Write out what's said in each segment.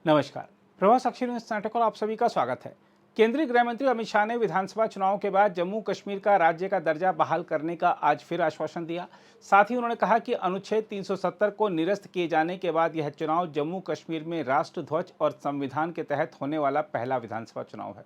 नमस्कार। प्रभात साक्षी न्यूज नाटक और आप सभी का स्वागत है। केंद्रीय गृह मंत्री अमित शाह ने विधानसभा चुनाव के बाद जम्मू कश्मीर का राज्य का दर्जा बहाल करने का आज फिर आश्वासन दिया। साथ ही उन्होंने कहा कि अनुच्छेद 370 को निरस्त किए जाने के बाद यह चुनाव जम्मू कश्मीर में राष्ट्र ध्वज और संविधान के तहत होने वाला पहला विधानसभा चुनाव है।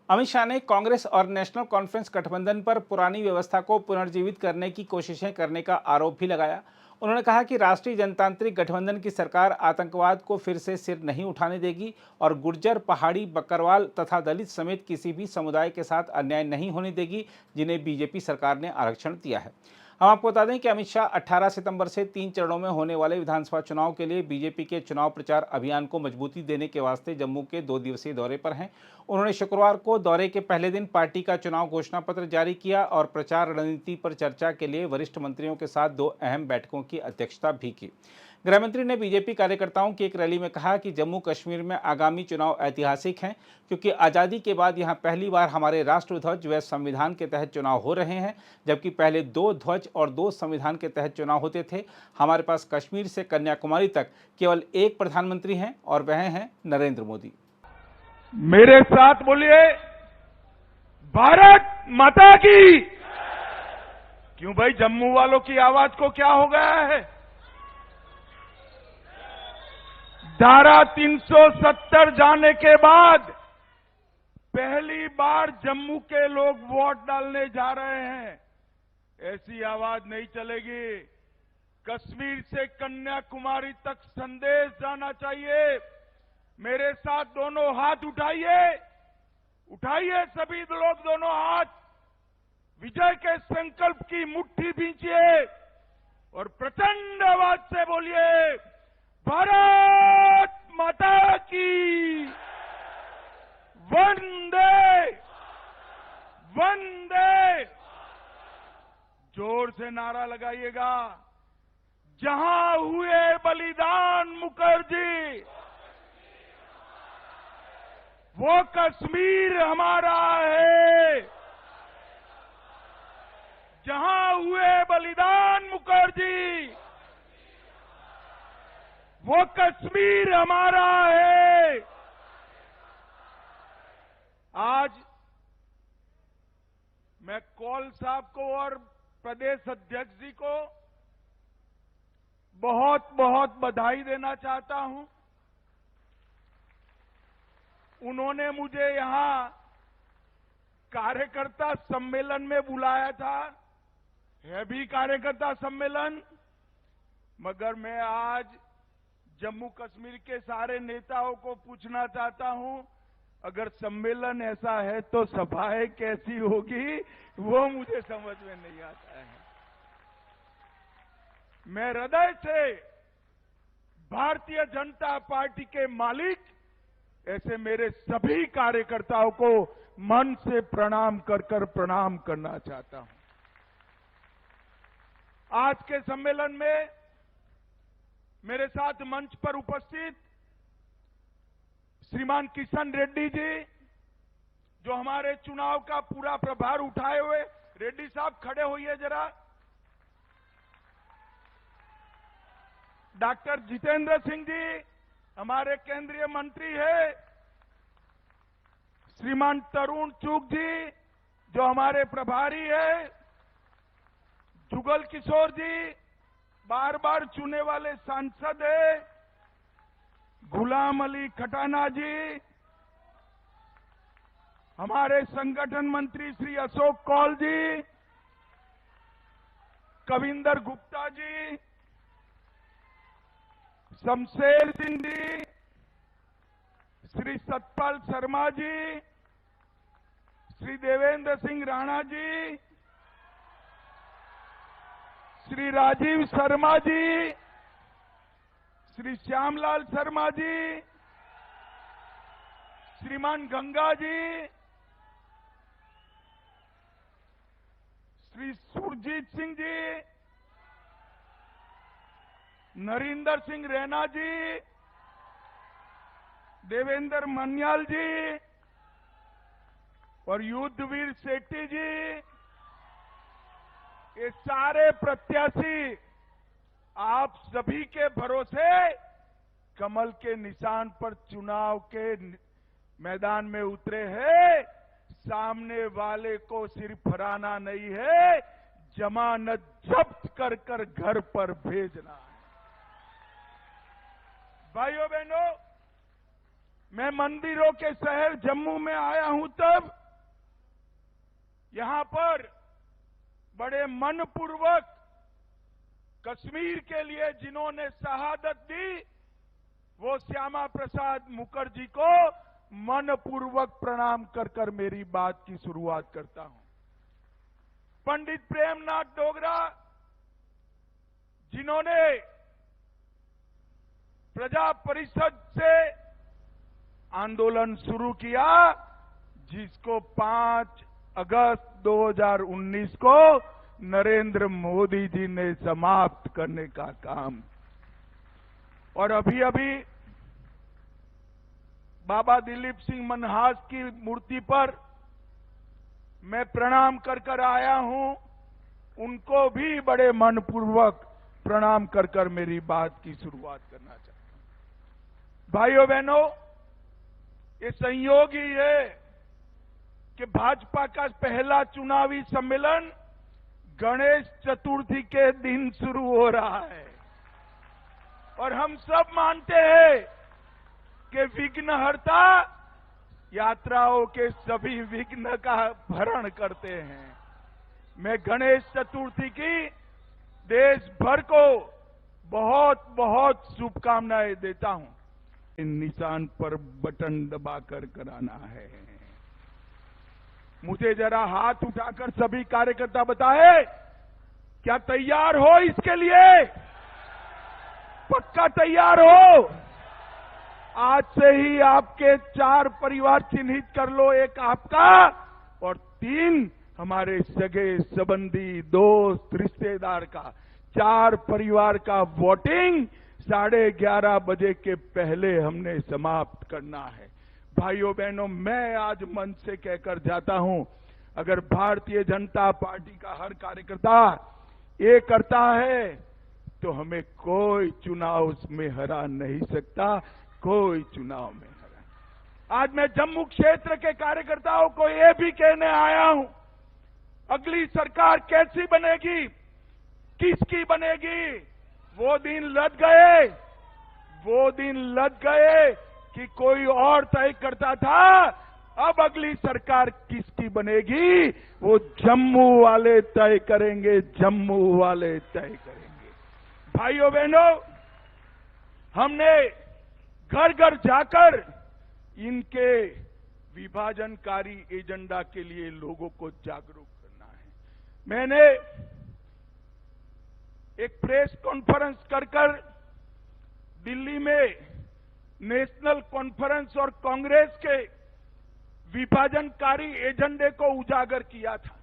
अमित शाह ने कांग्रेस और नेशनल कॉन्फ्रेंस गठबंधन पर पुरानी व्यवस्था को पुनर्जीवित करने की कोशिशें करने का आरोप भी लगाया। उन्होंने कहा कि राष्ट्रीय जनतांत्रिक गठबंधन की सरकार आतंकवाद को फिर से सिर नहीं उठाने देगी और गुर्जर, पहाड़ी, बकरवाल तथा दलित समेत किसी भी समुदाय के साथ अन्याय नहीं होने देगी जिन्हें बीजेपी सरकार ने आरक्षण दिया है। हम आपको बता दें कि अमित शाह 18 सितंबर से 3 चरणों में होने वाले विधानसभा चुनाव के लिए बीजेपी के चुनाव प्रचार अभियान को मजबूती देने के वास्ते जम्मू के 2 दिवसीय दौरे पर हैं। उन्होंने शुक्रवार को दौरे के पहले दिन पार्टी का चुनाव घोषणा पत्र जारी किया और प्रचार रणनीति पर चर्चा के लिए वरिष्ठ मंत्रियों के साथ 2 अहम बैठकों की अध्यक्षता भी की। गृहमंत्री ने बीजेपी कार्यकर्ताओं की एक रैली में कहा कि जम्मू कश्मीर में आगामी चुनाव ऐतिहासिक हैं, क्योंकि आज़ादी के बाद यहां पहली बार हमारे राष्ट्र ध्वज व संविधान के तहत चुनाव हो रहे हैं, जबकि पहले 2 ध्वज और 2 संविधान के तहत चुनाव होते थे। हमारे पास कश्मीर से कन्याकुमारी तक केवल एक प्रधानमंत्री हैं और वह हैं नरेंद्र मोदी। मेरे साथ बोलिए, भारत माता की। क्यों भाई, जम्मू वालों की आवाज को क्या हो गया है? धारा 370 जाने के बाद पहली बार जम्मू के लोग वोट डालने जा रहे हैं। ऐसी आवाज नहीं चलेगी। कश्मीर से कन्याकुमारी तक संदेश जाना चाहिए। मेरे साथ दोनों हाथ उठाइए, उठाइए सभी लोग दोनों हाथ। विजय के संकल्प की मुट्ठी भींचिए और प्रचंड आवाज से बोलिए, भारत माता की। वंदे वंदे। जोर से नारा लगाइएगा। जहां हुए बलिदान मुखर्जी, वो कश्मीर हमारा है। जहां हुए बलिदान मुखर्जी, वो कश्मीर हमारा है। आज मैं कौल साहब को और प्रदेश अध्यक्ष जी को बहुत बहुत बधाई देना चाहता हूं। उन्होंने मुझे यहां कार्यकर्ता सम्मेलन में बुलाया था, है भी कार्यकर्ता सम्मेलन, मगर मैं आज जम्मू कश्मीर के सारे नेताओं को पूछना चाहता हूं, अगर सम्मेलन ऐसा है तो सभाएं कैसी होगी, वो मुझे समझ में नहीं आता है। मैं हृदय से भारतीय जनता पार्टी के मालिक ऐसे मेरे सभी कार्यकर्ताओं को मन से प्रणाम कर प्रणाम करना चाहता हूं। आज के सम्मेलन में मेरे साथ मंच पर उपस्थित श्रीमान किशन रेड्डी जी, जो हमारे चुनाव का पूरा प्रभार उठाए हुए, रेड्डी साहब खड़े होइए जरा। डॉक्टर जितेंद्र सिंह जी हमारे केंद्रीय मंत्री है। श्रीमान तरुण चुग जी जो हमारे प्रभारी है। जुगल किशोर जी बार बार चुने वाले सांसद है। गुलाम अली खटाना जी, हमारे संगठन मंत्री श्री अशोक कौल जी, कविंदर गुप्ता जी, शमशेर सिंह जी, श्री सतपाल शर्मा जी, श्री देवेंद्र सिंह राणा जी, श्री राजीव शर्मा जी, श्री श्यामलाल शर्मा जी, श्रीमान गंगा जी, श्री सुरजीत सिंह जी, नरिंदर सिंह रैना जी, देवेंद्र मन्याल जी और युद्धवीर शेट्टी जी, ये सारे प्रत्याशी आप सभी के भरोसे कमल के निशान पर चुनाव के मैदान में उतरे हैं। सामने वाले को सिर्फ हराना नहीं है, जमानत जब्त कर कर घर पर भेजना है। भाइयों बहनों, मैं मंदिरों के शहर जम्मू में आया हूं, तब यहां पर बड़े मनपूर्वक कश्मीर के लिए जिन्होंने शहादत दी, वो श्यामा प्रसाद मुखर्जी को मनपूर्वक प्रणाम कर कर मेरी बात की शुरुआत करता हूं। पंडित प्रेमनाथ डोगरा, जिन्होंने प्रजा परिषद से आंदोलन शुरू किया, जिसको 5 अगस्त 2019 को नरेंद्र मोदी जी ने समाप्त करने का काम। और अभी अभी बाबा दिलीप सिंह मनहास की मूर्ति पर मैं प्रणाम कर कर आया हूं, उनको भी बड़े मनपूर्वक प्रणाम कर कर मेरी बात की शुरुआत करना चाहता हूं। भाइयों बहनों, ये संयोग ही है कि भाजपा का पहला चुनावी सम्मेलन गणेश चतुर्थी के दिन शुरू हो रहा है और हम सब मानते हैं कि विघ्नहर्ता यात्राओं के सभी विघ्न का भरण करते हैं। मैं गणेश चतुर्थी की देश भर को बहुत बहुत शुभकामनाएं देता हूं। इन निशान पर बटन दबाकर कराना है। मुझे जरा हाथ उठाकर सभी कार्यकर्ता बताए, क्या तैयार हो इसके लिए? पक्का तैयार हो? आज से ही आपके 4 परिवार चिन्हित कर लो, एक आपका और 3 हमारे सगे संबंधी, दोस्त, रिश्तेदार का। 4 परिवार का वोटिंग 11:30 बजे के पहले हमने समाप्त करना है। भाइयों बहनों, मैं आज मंच से कहकर जाता हूं, अगर भारतीय जनता पार्टी का हर कार्यकर्ता ये करता है तो हमें कोई चुनाव में हरा नहीं सकता, कोई चुनाव में हरा। आज मैं जम्मू क्षेत्र के कार्यकर्ताओं को ये भी कहने आया हूं, अगली सरकार कैसी बनेगी, किसकी बनेगी, वो दिन लद गए। वो दिन लद गए कि कोई और तय करता था। अब अगली सरकार किसकी बनेगी वो जम्मू वाले तय करेंगे, जम्मू वाले तय करेंगे। भाइयों बहनों, हमने घर घर जाकर इनके विभाजनकारी एजेंडा के लिए लोगों को जागरूक करना है। मैंने एक प्रेस कॉन्फ्रेंस कर दिल्ली में नेशनल कॉन्फ्रेंस और कांग्रेस के विभाजनकारी एजेंडे को उजागर किया था,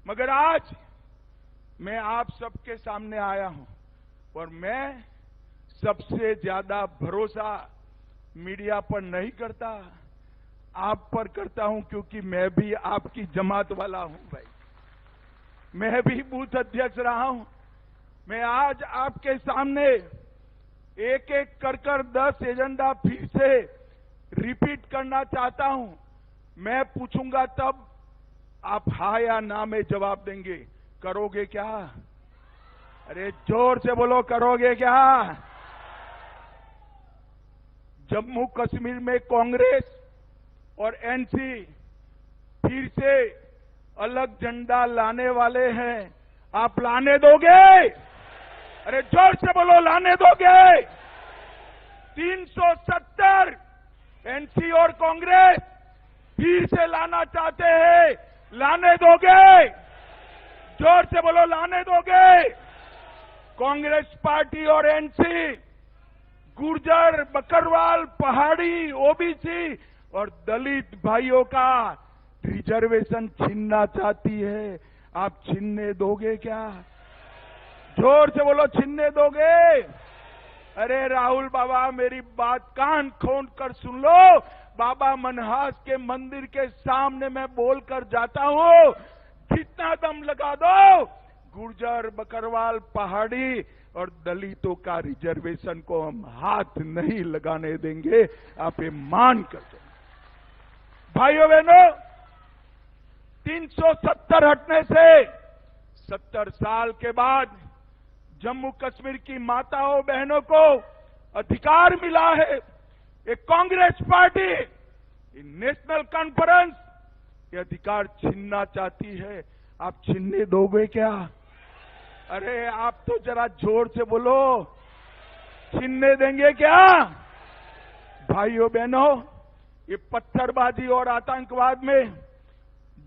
मगर आज मैं आप सबके सामने आया हूं और मैं सबसे ज्यादा भरोसा मीडिया पर नहीं करता, आप पर करता हूं, क्योंकि मैं भी आपकी जमात वाला हूं। भाई, मैं भी बूथ अध्यक्ष रहा हूं। मैं आज आपके सामने एक एक कर 10 एजेंडा फिर से रिपीट करना चाहता हूं। मैं पूछूंगा तब आप हाँ या ना में जवाब देंगे। करोगे क्या? अरे जोर से बोलो, करोगे क्या? जम्मू कश्मीर में कांग्रेस और एनसी फिर से अलग झंडा लाने वाले हैं, आप लाने दोगे? अरे जोर से बोलो, लाने दोगे? 370 एनसी और कांग्रेस फिर से लाना चाहते हैं, लाने दोगे? जोर से बोलो, लाने दोगे? कांग्रेस पार्टी और एनसी गुर्जर, बकरवाल, पहाड़ी, ओबीसी और दलित भाइयों का रिजर्वेशन छीनना चाहती है, आप छीनने दोगे क्या? जोर से बोलो, छीनने दोगे? अरे राहुल बाबा, मेरी बात कान खोल कर सुन लो। बाबा मनहास के मंदिर के सामने मैं बोलकर जाता हूं, जितना दम लगा दो, गुर्जर गुर्जर, बकरवाल, पहाड़ी और दलितों का रिजर्वेशन को हम हाथ नहीं लगाने देंगे। आप ये मान कर चलो। भाइयों बहनों, 370 हटने से 70 साल के बाद जम्मू कश्मीर की माताओं बहनों को अधिकार मिला है। ये कांग्रेस पार्टी, ये नेशनल कॉन्फ्रेंस ये अधिकार छीनना चाहती है। आप छीनने दोगे क्या? अरे आप तो जरा जोर से बोलो, छीनने देंगे क्या? भाइयों बहनों, ये पत्थरबाजी और आतंकवाद में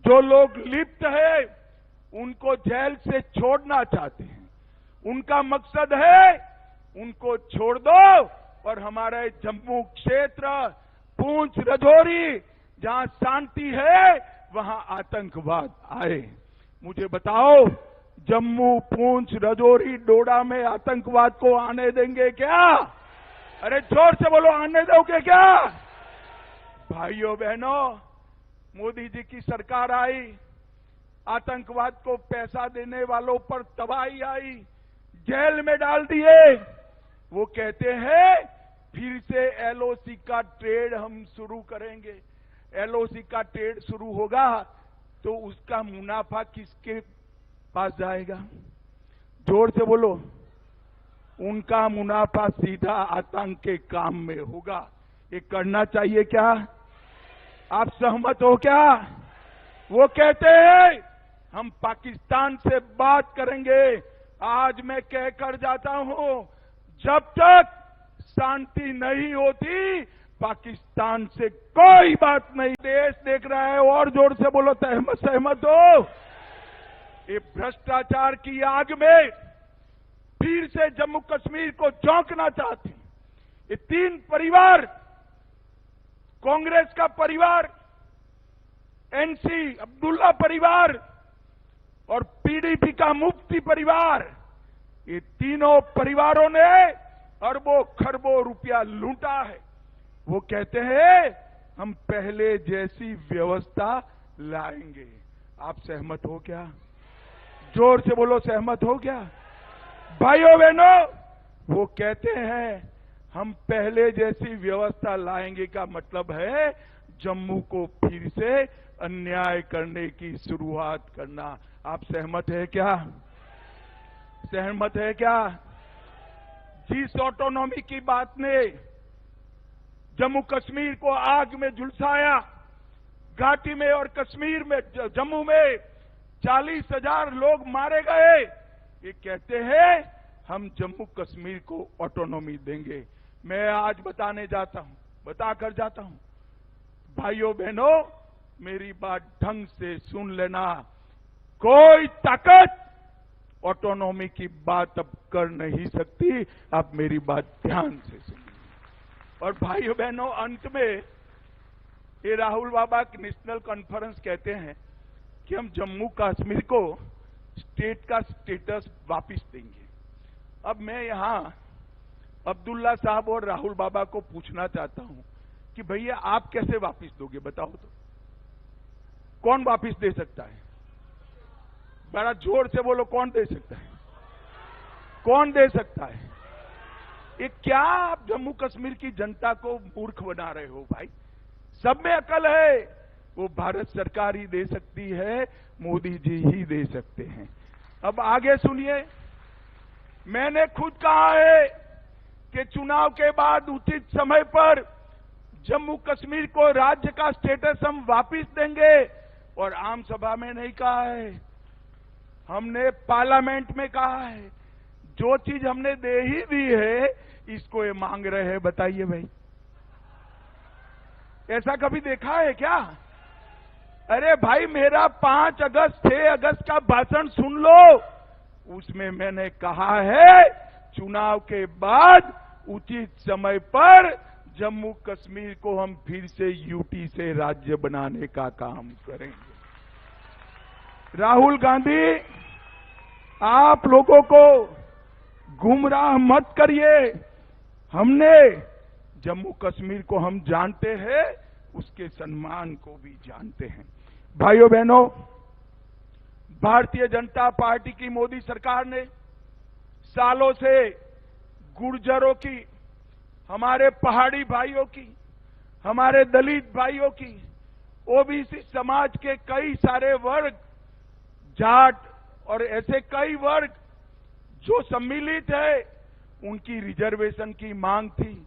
जो लोग लिप्त है उनको जेल से छोड़ना चाहते हैं। उनका मकसद है उनको छोड़ दो और हमारे जम्मू क्षेत्र, पूंछ, राजौरी जहां शांति है वहां आतंकवाद आए। मुझे बताओ, जम्मू, पूंछ, राजौरी, डोडा में आतंकवाद को आने देंगे क्या? अरे जोर से बोलो, आने दोगे क्या? भाइयों बहनों, मोदी जी की सरकार आई, आतंकवाद को पैसा देने वालों पर तबाही आई, जेल में डाल दिए। वो कहते हैं फिर से एलओसी का ट्रेड हम शुरू करेंगे। एलओसी का ट्रेड शुरू होगा तो उसका मुनाफा किसके पास जाएगा? जोर से बोलो। उनका मुनाफा सीधा आतंक के काम में होगा। ये करना चाहिए क्या? आप सहमत हो क्या? वो कहते हैं हम पाकिस्तान से बात करेंगे। आज मैं कहकर जाता हूं, जब तक शांति नहीं होती पाकिस्तान से कोई बात नहीं। देश देख रहा है, और जोर से बोलो, सहमत हो? ये भ्रष्टाचार की आग में फिर से जम्मू कश्मीर को झोंकना चाहते हैं। ये तीन परिवार, कांग्रेस का परिवार, एनसी अब्दुल्ला परिवार और पीडीपी का मुफ्ती परिवार, ये तीनों परिवारों ने अरबों खरबों रुपया लूटा है। वो कहते हैं हम पहले जैसी व्यवस्था लाएंगे। आप सहमत हो क्या? जोर से बोलो, सहमत हो क्या? भाइयों बहनों, वो कहते हैं हम पहले जैसी व्यवस्था लाएंगे का मतलब है जम्मू को फिर से अन्याय करने की शुरुआत करना। आप सहमत है क्या? सहमत है क्या? जिस ऑटोनॉमी की बात ने जम्मू कश्मीर को आग में झुलसाया, घाटी में और कश्मीर में, जम्मू में 40,000 लोग मारे गए, ये कहते हैं हम जम्मू कश्मीर को ऑटोनॉमी देंगे। मैं आज बताकर जाता हूं। भाइयों बहनों, मेरी बात ढंग से सुन लेना। कोई ताकत ऑटोनॉमी की बात अब कर नहीं सकती। आप मेरी बात ध्यान से सुनिए। और भाइयों बहनों, अंत में ये राहुल बाबा नेशनल कॉन्फ्रेंस कहते हैं कि हम जम्मू कश्मीर को स्टेट का स्टेटस वापस देंगे। अब मैं यहां अब्दुल्ला साहब और राहुल बाबा को पूछना चाहता हूं कि भैया आप कैसे वापस दोगे? बताओ तो, कौन वापस दे सकता है? बड़ा जोर से बोलो, कौन दे सकता है? कौन दे सकता है? ये क्या आप जम्मू कश्मीर की जनता को मूर्ख बना रहे हो? भाई, सब में अकल है। वो भारत सरकार ही दे सकती है, मोदी जी ही दे सकते हैं। अब आगे सुनिए। मैंने खुद कहा है कि चुनाव के बाद उचित समय पर जम्मू कश्मीर को राज्य का स्टेटस हम वापस देंगे। और आम सभा में नहीं कहा है, हमने पार्लियामेंट में कहा है। जो चीज हमने दे ही दी है, इसको ये मांग रहे हैं। बताइए भाई, ऐसा कभी देखा है क्या? अरे भाई, मेरा 5 अगस्त 6 अगस्त का भाषण सुन लो। उसमें मैंने कहा है चुनाव के बाद उचित समय पर जम्मू कश्मीर को हम फिर से यूटी से राज्य बनाने का काम करेंगे। राहुल गांधी, आप लोगों को गुमराह मत करिए। हमने जम्मू कश्मीर को हम जानते हैं, उसके सम्मान को भी जानते हैं। भाइयों बहनों, भारतीय जनता पार्टी की मोदी सरकार ने सालों से गुर्जरों की, हमारे पहाड़ी भाइयों की, हमारे दलित भाइयों की, ओबीसी समाज के कई सारे वर्ग, जाट और ऐसे कई वर्ग जो सम्मिलित है, उनकी रिजर्वेशन की मांग थी,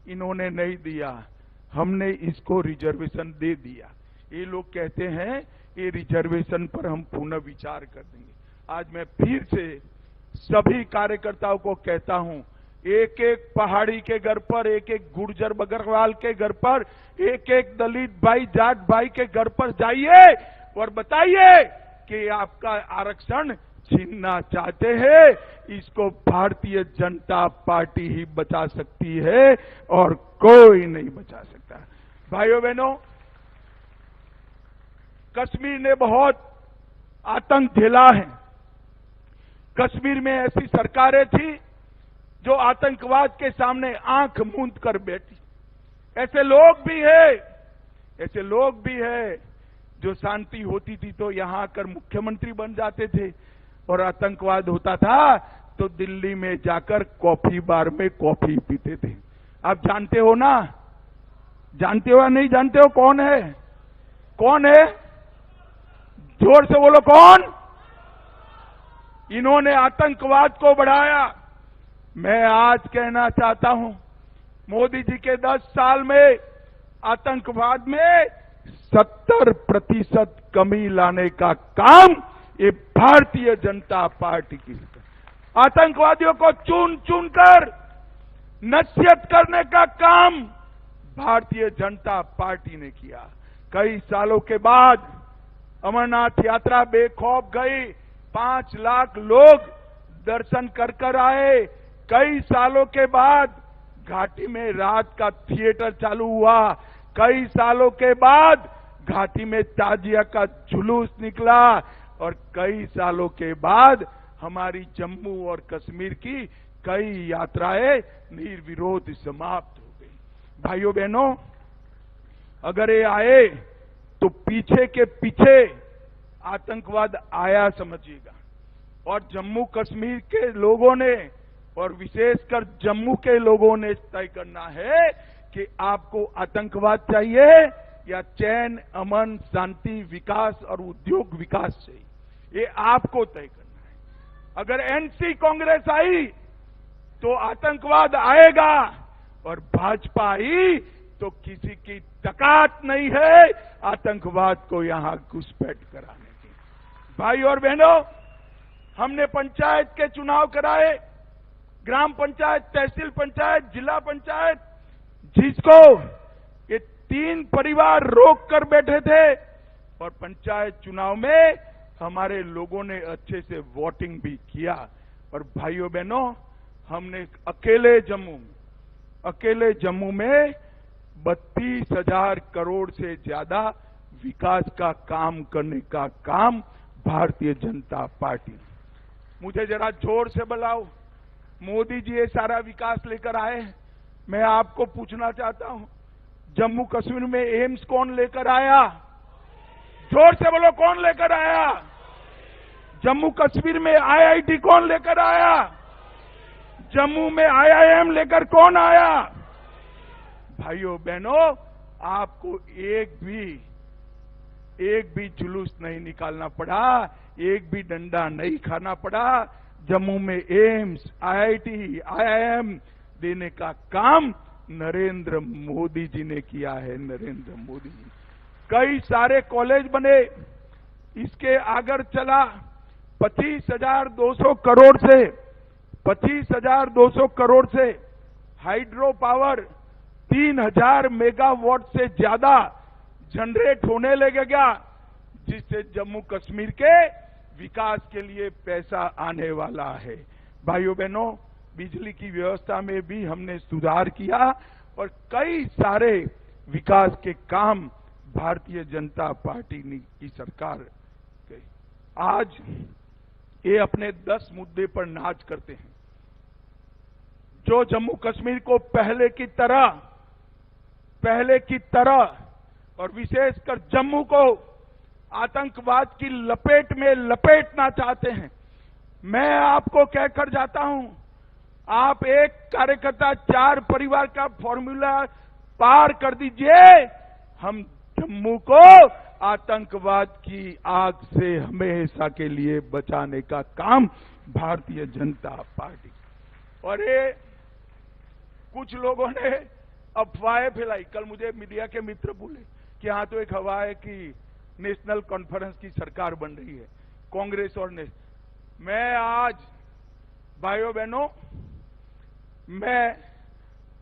इन्होंने नहीं दिया। हमने इसको रिजर्वेशन दे दिया। ये लोग कहते हैं ये रिजर्वेशन पर हम पुनः विचार कर देंगे। आज मैं फिर से सभी कार्यकर्ताओं को कहता हूं, एक एक पहाड़ी के घर पर, एक एक गुर्जर बकरवाल के घर पर, एक एक दलित भाई, जाट भाई के घर पर जाइए और बताइए कि आपका आरक्षण छीनना चाहते हैं। इसको भारतीय जनता पार्टी ही बचा सकती है और कोई नहीं बचा सकता। भाइयों बहनों, कश्मीर ने बहुत आतंक झेला है। कश्मीर में ऐसी सरकारें थी जो आतंकवाद के सामने आंख मूंद कर बैठी। ऐसे लोग भी हैं जो शांति होती थी तो यहां आकर मुख्यमंत्री बन जाते थे, और आतंकवाद होता था तो दिल्ली में जाकर कॉफी बार में कॉफी पीते थे। आप जानते हो ना? जानते हो या नहीं जानते हो? कौन है? कौन है? जोर से बोलो, कौन? इन्होंने आतंकवाद को बढ़ाया। मैं आज कहना चाहता हूं, मोदी जी के 10 साल में आतंकवाद में 70% कमी लाने का काम ये भारतीय जनता पार्टी की है। आतंकवादियों को चुन चुन कर नसीहत करने का काम भारतीय जनता पार्टी ने किया। कई सालों के बाद अमरनाथ यात्रा बेखौफ गई, 5 लाख लोग दर्शन कर आए। कई सालों के बाद घाटी में रात का थिएटर चालू हुआ। कई सालों के बाद घाटी में ताजिया का जुलूस निकला, और कई सालों के बाद हमारी जम्मू और कश्मीर की कई यात्राएं निर्विरोध समाप्त हो गई। भाइयों बहनों, अगर ये आए तो पीछे के पीछे आतंकवाद आया समझिएगा। और जम्मू कश्मीर के लोगों ने, और विशेषकर जम्मू के लोगों ने तय करना है कि आपको आतंकवाद चाहिए या चैन, अमन, शांति, विकास और उद्योग विकास चाहिए। ये आपको तय करना है। अगर एनसी कांग्रेस आई तो आतंकवाद आएगा, और भाजपा आई तो किसी की ताकत नहीं है आतंकवाद को यहां घुसपैठ कराने की। भाई और बहनों, हमने पंचायत के चुनाव कराए, ग्राम पंचायत, तहसील पंचायत, जिला पंचायत, जिसको ये 3 परिवार रोक कर बैठे थे, और पंचायत चुनाव में हमारे लोगों ने अच्छे से वोटिंग भी किया। और भाइयों बहनों, हमने अकेले जम्मू में 32,000 करोड़ से ज्यादा विकास का काम करने का काम भारतीय जनता पार्टी। मुझे जरा जोर से बुलाओ, मोदी जी ये सारा विकास लेकर आए। मैं आपको पूछना चाहता हूं, जम्मू कश्मीर में एम्स कौन लेकर आया? जोर से बोलो, कौन लेकर आया? जम्मू कश्मीर में आईआईटी कौन लेकर आया? जम्मू में आईआईएम लेकर कौन आया? भाइयों बहनों, आपको एक भी जुलूस नहीं निकालना पड़ा, एक भी डंडा नहीं खाना पड़ा। जम्मू में एम्स, आईआईटी, आईआईएम देने का काम नरेंद्र मोदी जी ने किया है। नरेंद्र मोदी जी, कई सारे कॉलेज बने। इसके आगे चला 25,200 करोड़ से हाइड्रो पावर 3,000 मेगावाट से ज्यादा जनरेट होने लगेगा, जिससे जम्मू कश्मीर के विकास के लिए पैसा आने वाला है। भाइयों बहनों, बिजली की व्यवस्था में भी हमने सुधार किया, और कई सारे विकास के काम भारतीय जनता पार्टी की सरकार के। आज ये अपने 10 मुद्दे पर नाच करते हैं, जो जम्मू कश्मीर को पहले की तरह और विशेषकर जम्मू को आतंकवाद की लपेट में लपेटना चाहते हैं। मैं आपको कहकर जाता हूं, आप एक कार्यकर्ता 4 परिवार का फॉर्मूला पार कर दीजिए, हम जम्मू को आतंकवाद की आग से हमेशा के लिए बचाने का काम भारतीय जनता पार्टी। और ये कुछ लोगों ने अफवाहें फैलाई। कल मुझे मीडिया के मित्र बोले कि हाँ, तो एक हवा है कि नेशनल कॉन्फ्रेंस की सरकार बन रही है, कांग्रेस और मैं आज भाइयों बहनों, मैं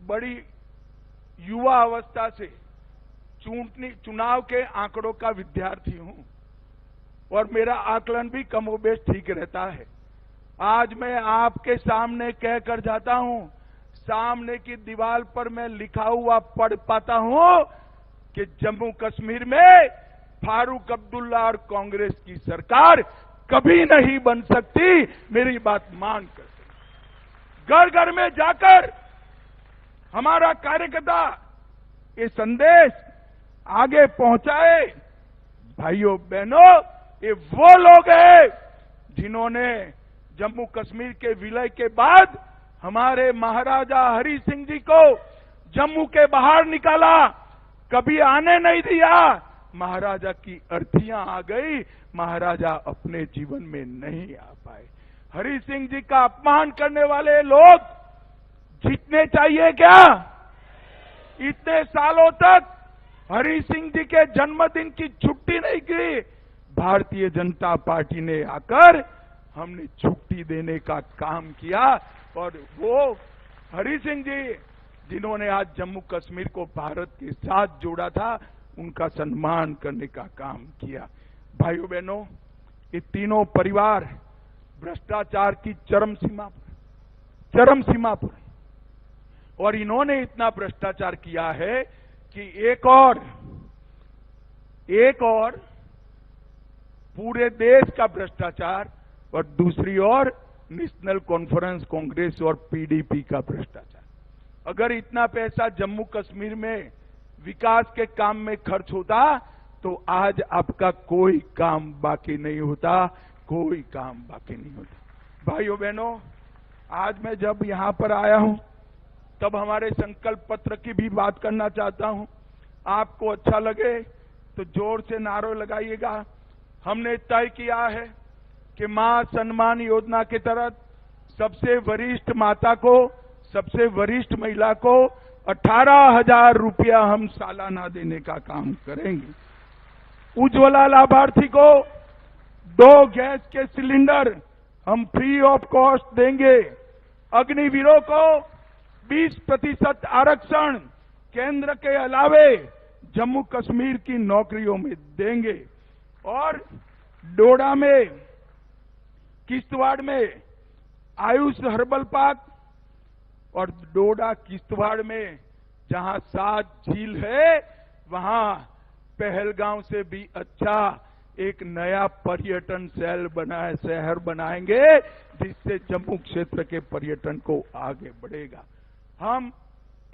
बड़ी युवा अवस्था से चुनाव के आंकड़ों का विद्यार्थी हूं और मेरा आकलन भी कमोबेश ठीक रहता है। आज मैं आपके सामने कहकर जाता हूं, सामने की दीवार पर मैं लिखा हुआ पढ़ पाता हूं कि जम्मू कश्मीर में फारूक अब्दुल्ला और कांग्रेस की सरकार कभी नहीं बन सकती। मेरी बात मान कर घर घर में जाकर हमारा कार्यकर्ता ये संदेश आगे पहुंचाए। भाइयों बहनों, ये वो लोग हैं जिन्होंने जम्मू कश्मीर के विलय के बाद हमारे महाराजा हरि सिंह जी को जम्मू के बाहर निकाला, कभी आने नहीं दिया। महाराजा की अर्थियां आ गई, महाराजा अपने जीवन में नहीं आ पाए। हरि सिंह जी का अपमान करने वाले लोग जीतने चाहिए क्या? इतने सालों तक हरि सिंह जी के जन्मदिन की छुट्टी नहीं की, भारतीय जनता पार्टी ने आकर हमने छुट्टी देने का काम किया। और वो हरि सिंह जी जिन्होंने आज जम्मू कश्मीर को भारत के साथ जोड़ा था, उनका सम्मान करने का काम किया। भाइयों बहनों, ये तीनों परिवार भ्रष्टाचार की चरम सीमा पर, और इन्होंने इतना भ्रष्टाचार किया है कि एक और पूरे देश का भ्रष्टाचार और दूसरी ओर नेशनल कॉन्फ्रेंस कांग्रेस और पीडीपी का भ्रष्टाचार। अगर इतना पैसा जम्मू कश्मीर में विकास के काम में खर्च होता तो आज आपका कोई काम बाकी नहीं होता, कोई काम बाकी नहीं होता। भाइयों बहनों, आज मैं जब यहां पर आया हूं तब हमारे संकल्प पत्र की भी बात करना चाहता हूं। आपको अच्छा लगे तो जोर से नारे लगाइएगा। हमने तय किया है कि मां सम्मान योजना के तहत सबसे वरिष्ठ माता को, सबसे वरिष्ठ महिला को 18,000 रुपया हम सालाना देने का काम करेंगे। उज्ज्वला लाभार्थी को 2 गैस के सिलेंडर हम फ्री ऑफ कॉस्ट देंगे। अग्निवीरों को 20% आरक्षण केंद्र के अलावे जम्मू कश्मीर की नौकरियों में देंगे। और डोडा में, किश्तवाड़ में आयुष हर्बल पार्क और डोडा किश्तवाड़ में जहां 7 झील है, वहां पहलगांव से भी अच्छा एक नया पर्यटन शहर बनाएंगे, जिससे जम्मू क्षेत्र के पर्यटन को आगे बढ़ेगा। हम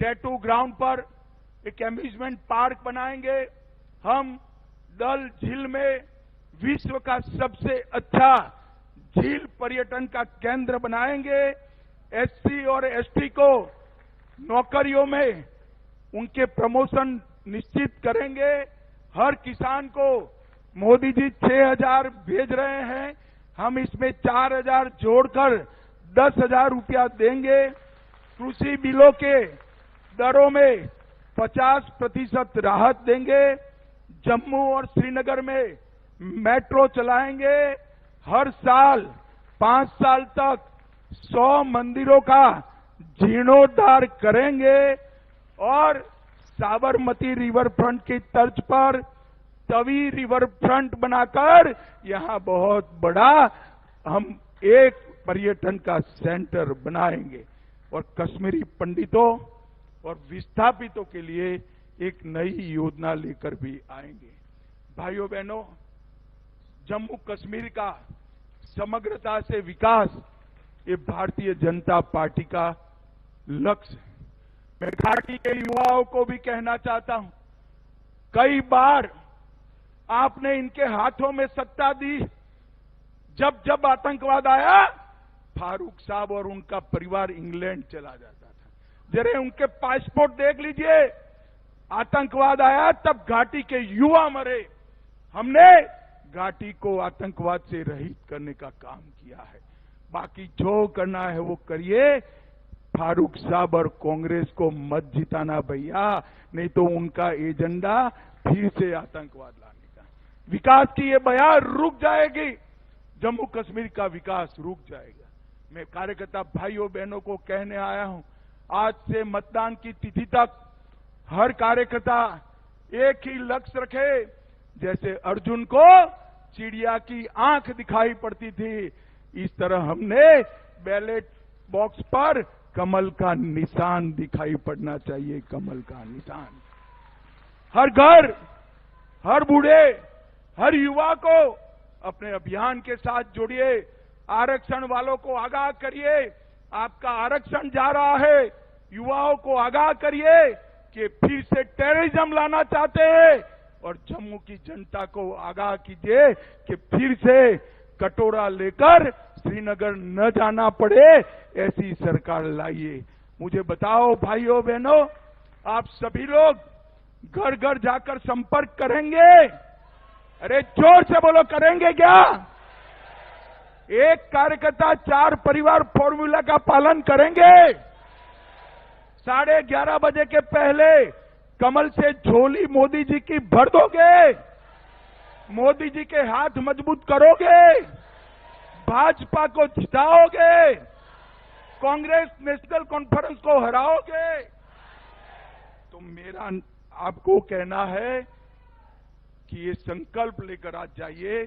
टैटू ग्राउंड पर एक एम्यूजमेंट पार्क बनाएंगे। हम डल झील में विश्व का सबसे अच्छा झील पर्यटन का केंद्र बनाएंगे। एससी और एसटी को नौकरियों में उनके प्रमोशन निश्चित करेंगे। हर किसान को मोदी जी 6,000 भेज रहे हैं, हम इसमें 4,000 जोड़कर 10,000 रुपया देंगे। कृषि बिलों के दरों में 50% राहत देंगे। जम्मू और श्रीनगर में मेट्रो चलाएंगे। हर साल 5 साल तक 100 मंदिरों का जीर्णोद्धार करेंगे और साबरमती रिवर फ्रंट की तर्ज पर तवी रिवर फ्रंट बनाकर यहां बहुत बड़ा हम एक पर्यटन का सेंटर बनाएंगे और कश्मीरी पंडितों और विस्थापितों के लिए एक नई योजना लेकर भी आएंगे। भाइयों बहनों, जम्मू कश्मीर का समग्रता से विकास ये भारतीय जनता पार्टी का लक्ष्य है। मैं घाटी के युवाओं को भी कहना चाहता हूं, कई बार आपने इनके हाथों में सत्ता दी। जब जब आतंकवाद आया, फारूक साहब और उनका परिवार इंग्लैंड चला जाता था। जरा उनके पासपोर्ट देख लीजिए। आतंकवाद आया तब घाटी के युवा मरे। हमने घाटी को आतंकवाद से रहित करने का काम किया है। बाकी जो करना है वो करिए। फारूक साहब और कांग्रेस को मत जिताना भैया, नहीं तो उनका एजेंडा फिर से आतंकवाद लाने का। विकास की ये बयार रुक जाएगी, जम्मू कश्मीर का विकास रुक जाएगा। मैं कार्यकर्ता भाइयों बहनों को कहने आया हूं, आज से मतदान की तिथि तक हर कार्यकर्ता एक ही लक्ष्य रखे। जैसे अर्जुन को चिड़िया की आंख दिखाई पड़ती थी, इस तरह हमने बैलेट बॉक्स पर कमल का निशान दिखाई पड़ना चाहिए। कमल का निशान हर घर, हर बूढ़े, हर युवा को अपने अभियान के साथ जोड़िए। आरक्षण वालों को आगाह करिए, आपका आरक्षण जा रहा है। युवाओं को आगाह करिए कि फिर से टेररिज्म लाना चाहते हैं, और जम्मू की जनता को आगाह कीजिए कि फिर से कटोरा लेकर श्रीनगर न जाना पड़े, ऐसी सरकार लाइए। मुझे बताओ भाइयों बहनों, आप सभी लोग घर घर जाकर संपर्क करेंगे? अरे जोर से बोलो, करेंगे क्या? एक कार्यकर्ता 4 परिवार फॉर्मूला का पालन करेंगे? 11:30 बजे के पहले कमल से झोली मोदी जी की भर दोगे? मोदी जी के हाथ मजबूत करोगे? भाजपा को जिताओगे? कांग्रेस नेशनल कॉन्फ्रेंस को हराओगे? तो मेरा आपको कहना है कि ये संकल्प लेकर आज जाइए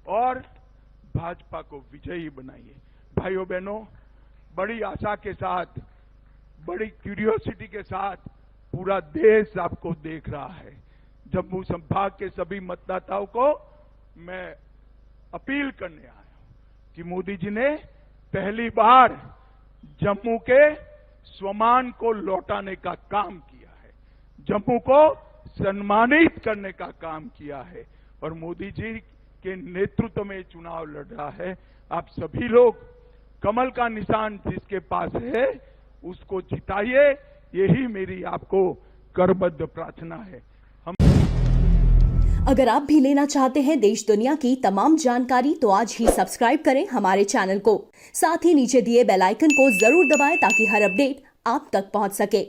और भाजपा को विजयी बनाइए। भाइयों बहनों, बड़ी आशा के साथ, बड़ी क्यूरियोसिटी के साथ पूरा देश आपको देख रहा है। जम्मू संभाग के सभी मतदाताओं को मैं अपील करने आया हूं कि मोदी जी ने पहली बार जम्मू के स्वमान को लौटाने का काम किया है, जम्मू को सम्मानित करने का काम किया है, और मोदी जी के नेतृत्व में चुनाव लड़ रहा है। आप सभी लोग कमल का निशान जिसके पास है उसको जिताइए, यही मेरी आपको करबद्ध प्रार्थना है। अगर आप भी लेना चाहते हैं देश दुनिया की तमाम जानकारी, तो आज ही सब्सक्राइब करें हमारे चैनल को। साथ ही नीचे दिए बेल आइकन को जरूर दबाएं ताकि हर अपडेट आप तक पहुंच सके।